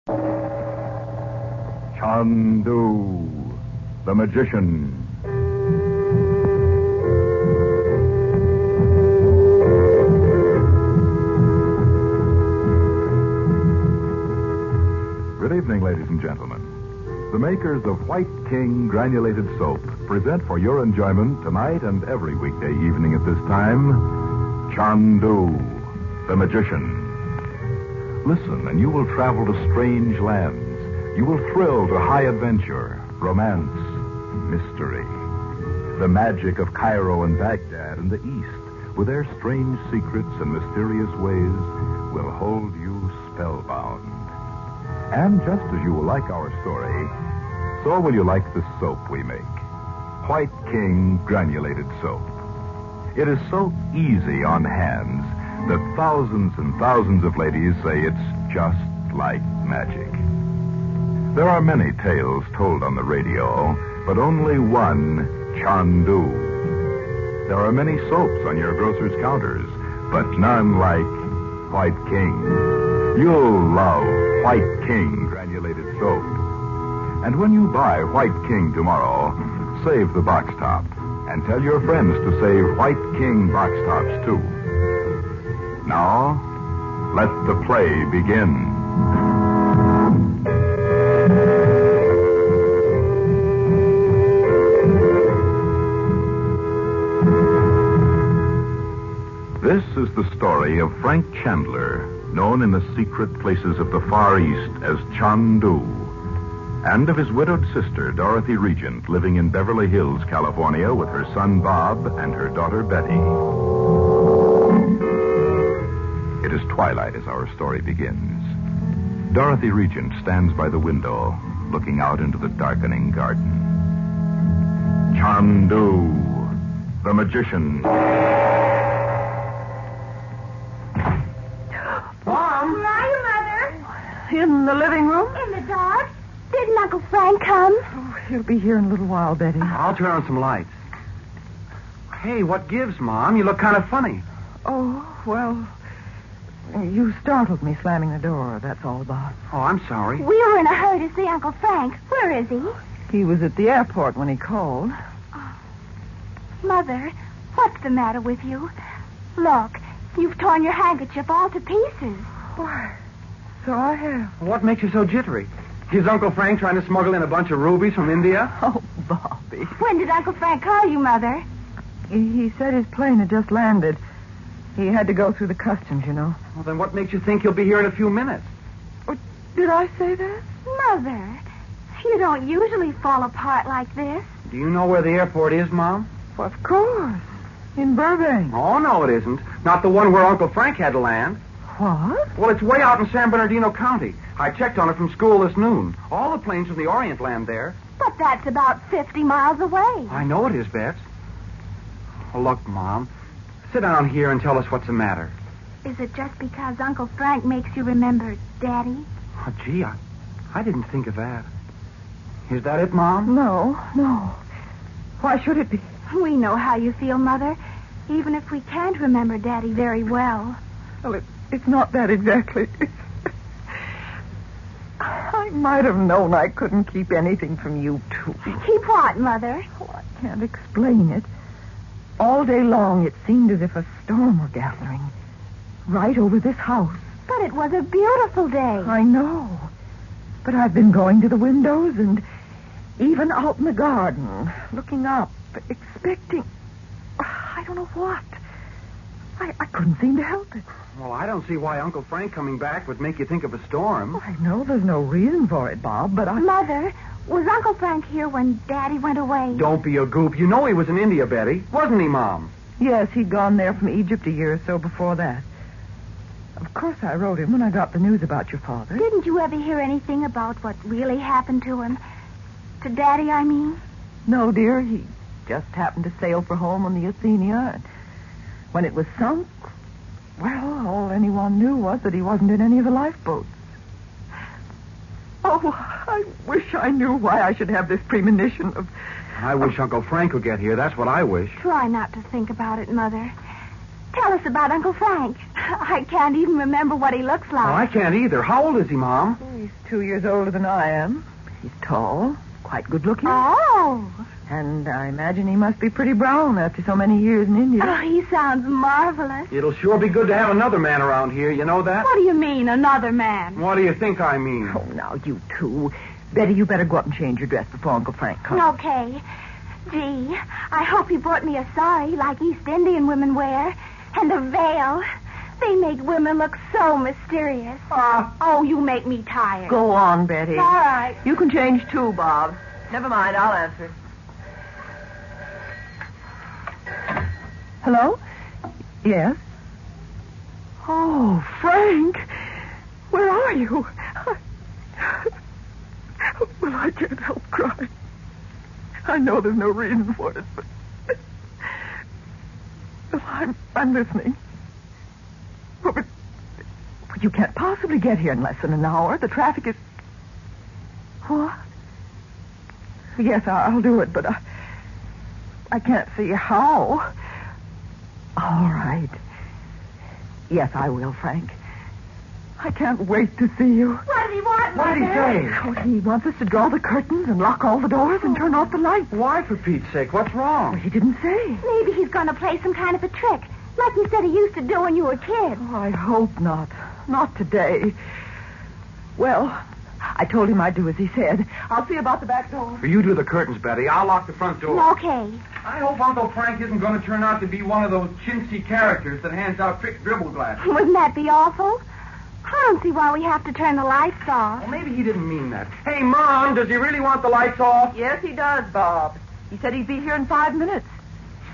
Chandu the Magician. Good evening, ladies and gentlemen. The makers of White King Granulated Soap present for your enjoyment tonight and every weekday evening at this time, Chandu the Magician. Listen, and you will travel to strange lands. You will thrill to high adventure, romance, mystery. The magic of Cairo and Baghdad and the East, with their strange secrets and mysterious ways, will hold you spellbound. And just as you will like our story, so will you like the soap we make. White King Granulated Soap. It is so easy on hands that thousands and thousands of ladies say it's just like magic. There are many tales told on the radio, but only one Chandu. There are many soaps on your grocer's counters, but none like White King. You'll love White King Granulated Soap. And when you buy White King tomorrow, save the box top. And tell your friends to save White King box tops, too. Now, let the play begin. This is the story of Frank Chandler, known in the secret places of the Far East as Chandu, and of his widowed sister, Dorothy Regent, living in Beverly Hills, California, with her son Bob and her daughter Betty. It is twilight as our story begins. Dorothy Regent stands by the window, looking out into the darkening garden. Chandu the Magician. Mom? Where are you, Mother? In the living room? In the dark? Didn't Uncle Frank come? Oh, he'll be here in a little while, Betty. I'll turn on some lights. Hey, what gives, Mom? You look kind of funny. Oh, well, you startled me slamming the door. That's all, Bob. Oh, I'm sorry. We were in a hurry to see Uncle Frank. Where is he? He was at the airport when he called. Mother, what's the matter with you? Look, you've torn your handkerchief all to pieces. Why, so I have. What makes you so jittery? Is Uncle Frank trying to smuggle in a bunch of rubies from India? Oh, Bobby. When did Uncle Frank call you, Mother? He said his plane had just landed. He had to go through the customs, you know. Well, then what makes you think he'll be here in a few minutes? Did I say that? Mother, you don't usually fall apart like this. Do you know where the airport is, Mom? Well, of course. In Burbank. Oh, no, it isn't. Not the one where Uncle Frank had to land. What? Well, it's way out in San Bernardino County. I checked on it from school this noon. All the planes from the Orient land there. But that's about 50 miles away. I know it is, Bets. Well, look, Mom. Sit down here and tell us what's the matter. Is it just because Uncle Frank makes you remember Daddy? Oh, gee, I didn't think of that. Is that it, Mom? No. Why should it be? We know how you feel, Mother, even if we can't remember Daddy very well. Well, it's not that exactly. I might have known I couldn't keep anything from you, too. Keep what, Mother? Oh, I can't explain it. All day long, it seemed as if a storm were gathering. Right over this house. But it was a beautiful day. I know. But I've been going to the windows and even out in the garden, looking up, expecting... I don't know what. I couldn't seem to help it. Well, I don't see why Uncle Frank coming back would make you think of a storm. I know there's no reason for it, Bob, but Mother, was Uncle Frank here when Daddy went away? Don't be a goop. You know he was in India, Betty. Wasn't he, Mom? Yes, he'd gone there from Egypt a year or so before that. Of course I wrote him when I got the news about your father. Didn't you ever hear anything about what really happened to him? To Daddy, I mean? No, dear. He just happened to sail for home on the Athenia. And when it was sunk, well, all anyone knew was that he wasn't in any of the lifeboats. Oh, I wish I knew why I should have this premonition of... I wish Uncle Frank would get here. That's what I wish. Try not to think about it, Mother. Tell us about Uncle Frank. I can't even remember what he looks like. Oh, I can't either. How old is he, Mom? He's 2 years older than I am. He's tall, quite good looking. Oh. And I imagine he must be pretty brown after so many years in India. Oh, he sounds marvelous. It'll sure be good to have another man around here. You know that? What do you mean, another man? What do you think I mean? Oh, now, you two. Betty, you better go up and change your dress before Uncle Frank comes. Okay. Gee, I hope he brought me a sari like East Indian women wear. And a veil. They make women look so mysterious. Oh, you make me tired. Go on, Betty. All right. You can change too, Bob. Never mind, I'll answer. Hello? Yes? Oh, Frank. Where are you? Well, I can't help crying. I know there's no reason for it, but... Well, I'm listening. Well, but you can't possibly get here in less than an hour. The traffic is... What? Yes, I'll do it, but I can't see how. All right. Yes, I will, Frank. I can't wait to see you. What did he want, What did he say? Oh, he wants us to draw the curtains and lock all the doors and turn off the lights. Why, for Pete's sake? What's Well, wrong? he didn't say. Maybe he's going to play some kind of a trick, like you said he used to do when you were kids. Oh, I hope not. Not today. Well, I told him I'd do as he said. I'll see about the back door. You do the curtains, Betty. I'll lock the front door. Okay. I hope Uncle Frank isn't going to turn out to be one of those chintzy characters that hands out trick dribble glasses. Wouldn't that be awful? I don't see why we have to turn the lights off. Well, maybe he didn't mean that. Hey, Mom, does he really want the lights off? Yes, he does, Bob. He said he'd be here in 5 minutes.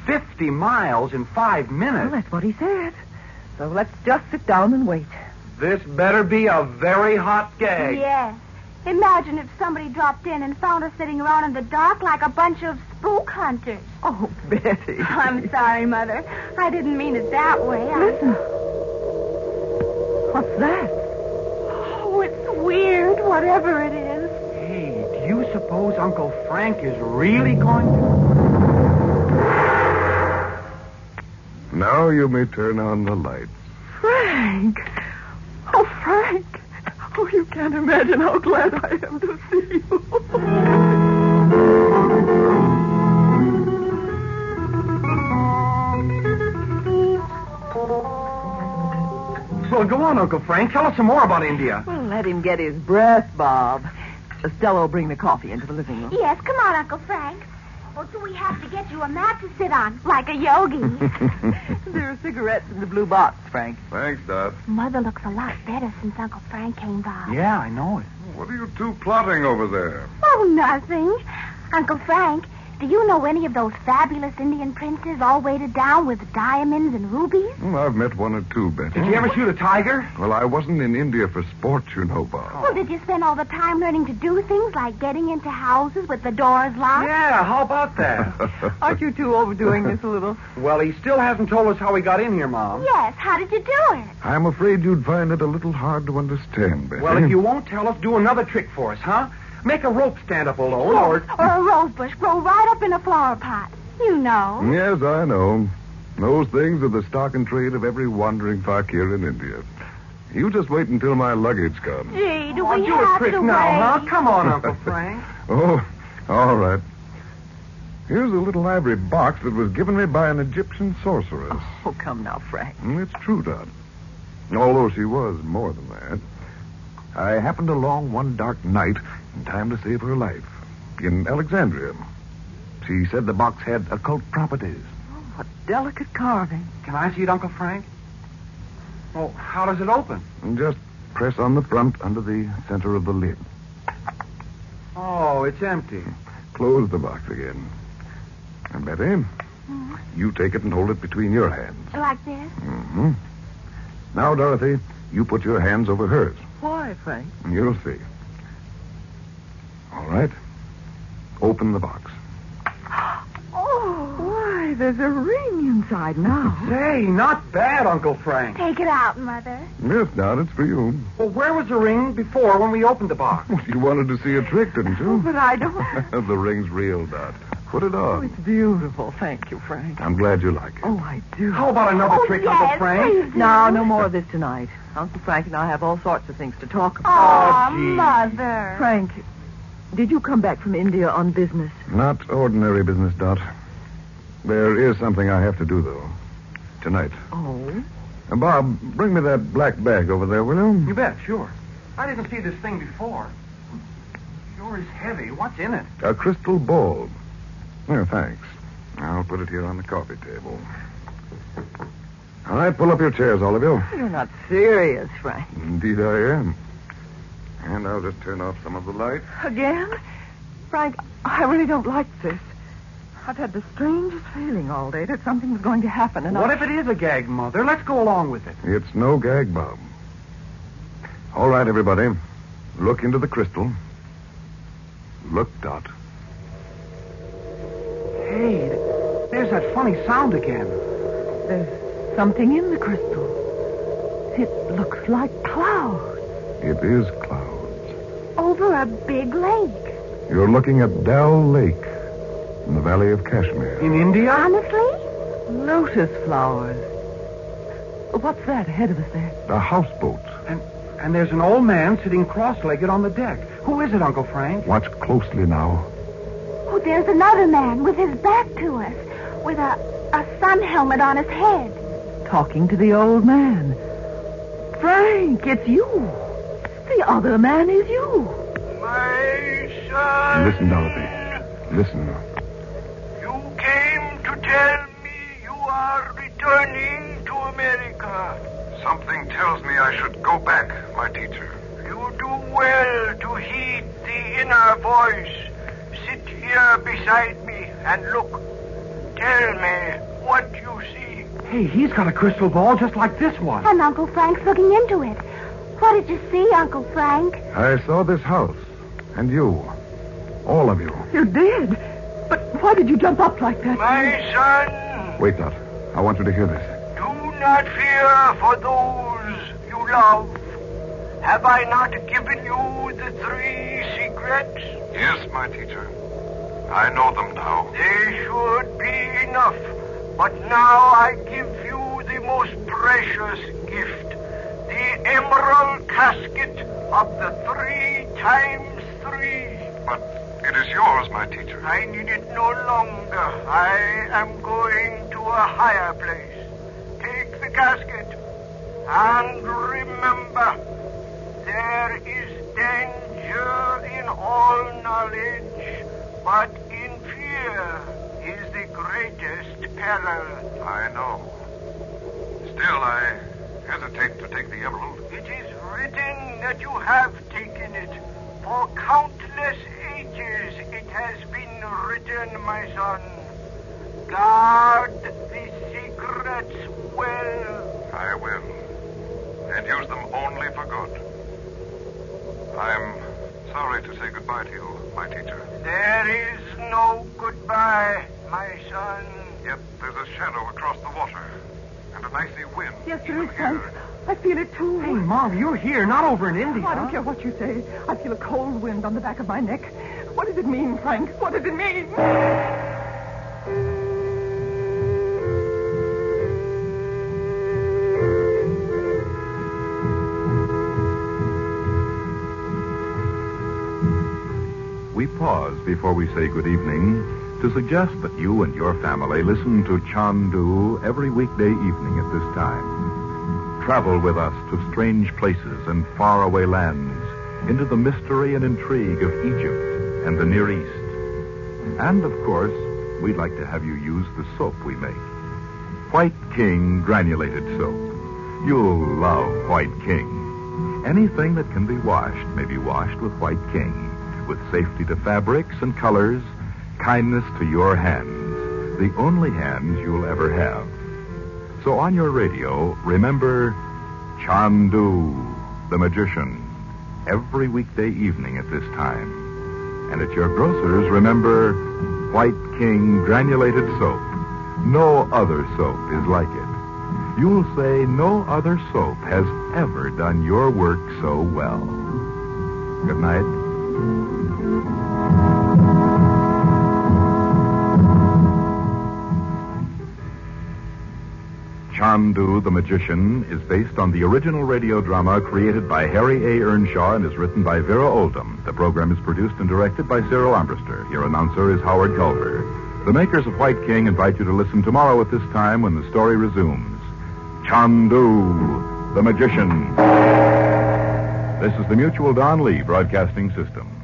50 miles in 5 Well, minutes. that's what he said. So let's just sit down and wait. This better be a very hot gag. Yes. Imagine if somebody dropped in and found us sitting around in the dark like a bunch of spook hunters. Oh, Betty. I'm sorry, Mother. I didn't mean it that way. Listen. What's that? Oh, it's weird, whatever it is. Hey, do you suppose Uncle Frank is really going to... Now you may turn on the lights. Frank. Oh, Frank. Oh, you can't imagine how glad I am to see you. Well, go on, Uncle Frank. Tell us some more about India. Well, let him get his breath, Bob. Stella will bring the coffee into the living room. Yes, come on, Uncle Frank. Or do we have to get you a mat to sit on, like a yogi? There are cigarettes in the blue box, Frank. Thanks, Dot. Mother looks a lot better since Uncle Frank came by. Yeah, I know it. What are you two plotting over there? Oh, nothing. Uncle Frank, do you know any of those fabulous Indian princes all weighted down with diamonds and rubies? Well, I've met one or two, Betty. Did you ever shoot a tiger? Well, I wasn't in India for sport, you know, Bob. Well, did you spend all the time learning to do things like getting into houses with the doors locked? Yeah, how about that? Aren't you two overdoing this a little? Well, he still hasn't told us how he got in here, Mom. Yes, how did you do it? I'm afraid you'd find it a little hard to understand, Betty. Well, if you won't tell us, do another trick for us, huh? Make a rope stand up alone, or... Or a rose bush grow right up in a flower pot. You know. Yes, I know. Those things are the stock and trade of every wandering fakir in India. You just wait until my luggage comes. Gee, do Oh, we do have a trick to now, wait? huh? Come on, Uncle Frank. Oh, all right. Here's a little ivory box that was given me by an Egyptian sorceress. Oh, come now, Frank. It's true, Dot. Although she was more than that. I happened along one dark night in time to save her life in Alexandria. She said the box had occult properties. Oh, what delicate carving. Can I see it, Uncle Frank? Oh, how does it open? And just press on the front under the center of the lid. Oh, it's empty. Close the box again. And Betty, you take it and hold it between your hands. Like this? Mm-hmm. Now, Dorothy, you put your hands over hers. Why, Frank? You'll see. All right. Open the box. Oh, why, there's a ring inside now. Say, not bad, Uncle Frank. Take it out, Mother. Yes, Dot, it's for you. Well, where was the ring before when we opened the box? You wanted to see a trick, didn't Oh, you? but I don't... The ring's real, Dot. Put it Oh, on. it's beautiful. Thank you, Frank. I'm glad you like it. Oh, I do. How about another trick, yes, Uncle Frank? please do. No, no more of this tonight. Uncle Frank and I have all sorts of things to talk about. Oh, gee. Mother. Frank, did you come back from India on business? Not ordinary business, Dot. There is something I have to do, though. Tonight. Oh? Bob, bring me that black bag over there, will you? You bet, sure. I didn't see this thing before. Sure is heavy. What's in it? A crystal ball. Oh, thanks. I'll put it here on the coffee table. All right, pull up your chairs, all of you. You're not serious, Frank. Indeed I am. And I'll just turn off some of the light. Again? Frank, I really don't like this. I've had the strangest feeling all day that something's going to happen, and What if it is a gag, Mother? Let's go along with it. It's no gag, Bob. All right, everybody. Look into the crystal. Look, Dot. Hey, there's that funny sound again. There's something in the crystal. It looks like clouds. It is clouds. Over a big lake. You're looking at Dal Lake in the Valley of Kashmir. In India? Honestly? Lotus flowers. What's that ahead of us there? A houseboat. And there's an old man sitting cross-legged on the deck. Who is it, Uncle Frank? Watch closely now. Oh, there's another man with his back to us, with a sun helmet on his head. Talking to the old man. Frank, it's you. The other man is you. My son. Listen, Dorothy. Listen. You came to tell me you are returning to America. Something tells me I should go back, my teacher. You do well to heed the inner voice. Sit here beside me and look. Tell me what you see. Hey, he's got a crystal ball just like this one. And Uncle Frank's looking into it. What did you see, Uncle Frank? I saw this house. And you. All of you. You did? But why did you jump up like that? My son, Wait, Dot. I want you to hear this. do not fear for those you love. Have I not given you the 3 secrets? Yes, my teacher. I know them now. They should be enough. But now I give you the most precious gift. The emerald casket of the 3 times 3. But it is yours, my teacher. I need it no longer. I am going to a higher place. Take the casket. And remember, there is danger in all knowledge, but in fear is the greatest peril. I know. Still, I hesitate to take the emerald. It is written that you have taken it. For countless ages it has been written, my son. Guard the secrets well. I will. And use them only for good. I'm sorry to say goodbye to you, my teacher. There is no goodbye, my son. Yet there's a shadow across the water. And an icy wind. Yes, there is, even Frank. here. I feel it, too. Hey, Mom, you're here, not over in India. I don't care what you say. I feel a cold wind on the back of my neck. What does it mean, Frank? What does it mean? We pause before we say good evening to suggest that you and your family listen to Chandu every weekday evening at this time. Travel with us to strange places and faraway lands, into the mystery and intrigue of Egypt and the Near East. And, of course, we'd like to have you use the soap we make. White King granulated soap. You'll love White King. Anything that can be washed may be washed with White King, with safety to fabrics and colors, kindness to your hands, the only hands you'll ever have. So on your radio, remember Chandu the Magician, every weekday evening at this time. And at your grocer's, remember White King granulated soap. No other soap is like it. You'll say no other soap has ever done your work so well. Good night. Chandu the Magician is based on the original radio drama created by Harry A. Earnshaw and is written by Vera Oldham. The program is produced and directed by Cyril Armbruster. Your announcer is Howard Culver. The makers of White King invite you to listen tomorrow at this time when the story resumes. Chandu the Magician. This is the Mutual Don Lee Broadcasting System.